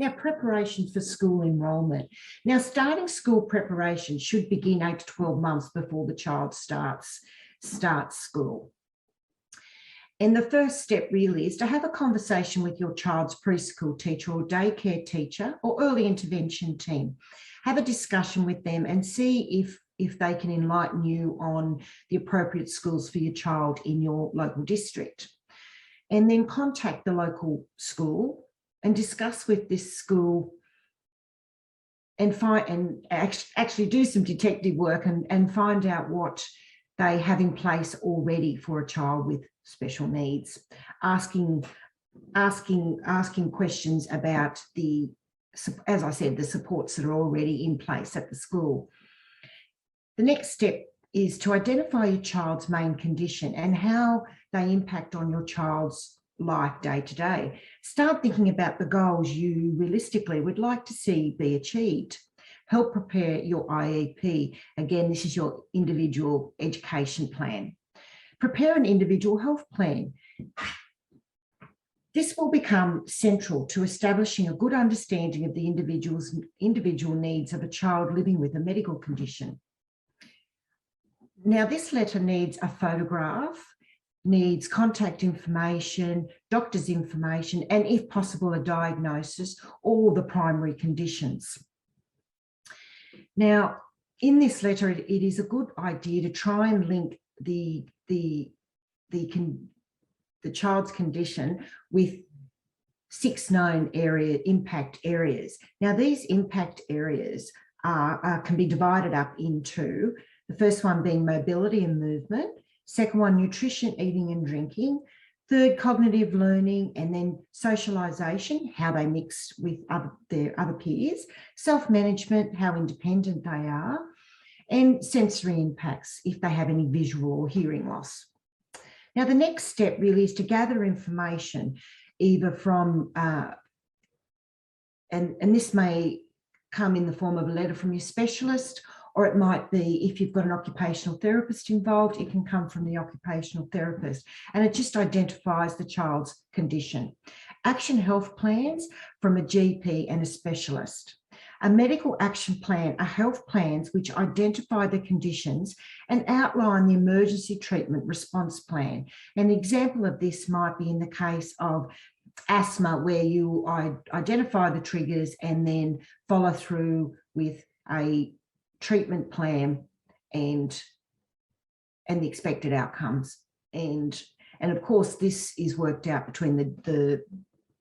Now, preparation for school enrolment. Now, starting school preparation should begin 8 to 12 months before the child starts school. And the first step really is to have a conversation with your child's preschool teacher or daycare teacher or early intervention team. Have a discussion with them and see if they can enlighten you on the appropriate schools for your child in your local district. And then contact the local school and discuss with this school and actually do some detective work and find out what they have in place already for a child with special needs, asking questions about as I said, the supports that are already in place at the school. The next step is to identify your child's main condition and how they impact on your child's life day to day. Start thinking about the goals you realistically would like to see be achieved. Help prepare your IEP. Again, this is your individual education plan. Prepare an individual health plan. This will become central to establishing a good understanding of the individual needs of a child living with a medical condition. Now, this letter needs a photograph, needs contact information, doctor's information, and if possible, a diagnosis or the primary conditions. Now, in this letter, it is a good idea to try and link the child's condition with 6 known impact areas. Now, these impact areas can be divided up into the first one being mobility and movement, second one, nutrition, eating and drinking, third, cognitive learning, and then socialization, how they mix with their other peers, self-management, how independent they are, and sensory impacts, if they have any visual or hearing loss. Now, the next step really is to gather information, either from, and this may come in the form of a letter from your specialist, or it might be, if you've got an occupational therapist involved, it can come from the occupational therapist, and it just identifies the child's condition. Action health plans from a GP and a specialist. A medical action plan are health plans which identify the conditions and outline the emergency treatment response plan. An example of this might be in the case of asthma, where you identify the triggers and then follow through with a treatment plan and the expected outcomes. And of course, this is worked out between the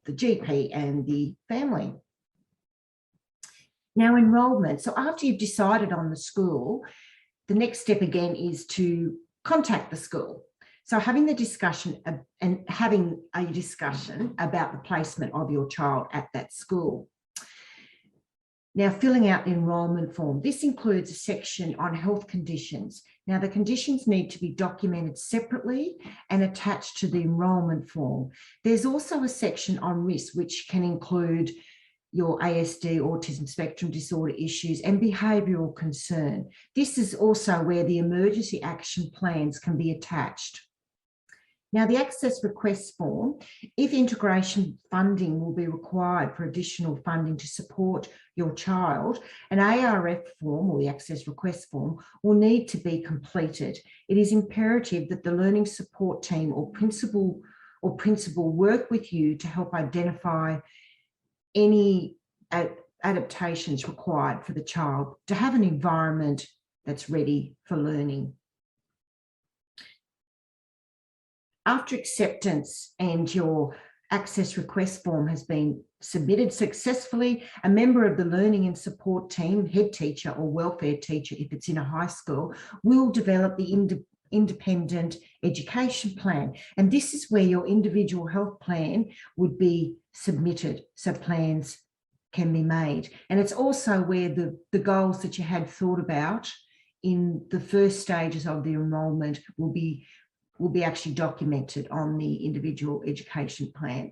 GP and the family. Now, enrolment. So after you've decided on the school, the next step again is to contact the school. So having a discussion about the placement of your child at that school. Now, filling out the enrolment form. This includes a section on health conditions. Now, the conditions need to be documented separately and attached to the enrolment form. There's also a section on risk, which can include your ASD, autism spectrum disorder issues, and behavioural concern. This is also where the emergency action plans can be attached. Now, the access request form, if integration funding will be required for additional funding to support your child, an ARF form, or the access request form, will need to be completed. It is imperative that the learning support team or principal work with you to help identify any adaptations required for the child to have an environment that's ready for learning. After acceptance and your access request form has been submitted successfully, a member of the learning and support team, head teacher or welfare teacher, if it's in a high school, will develop the independent education plan. And this is where your individual health plan would be submitted, so plans can be made. And it's also where the goals that you had thought about in the first stages of the enrolment will be actually documented on the individual education plan.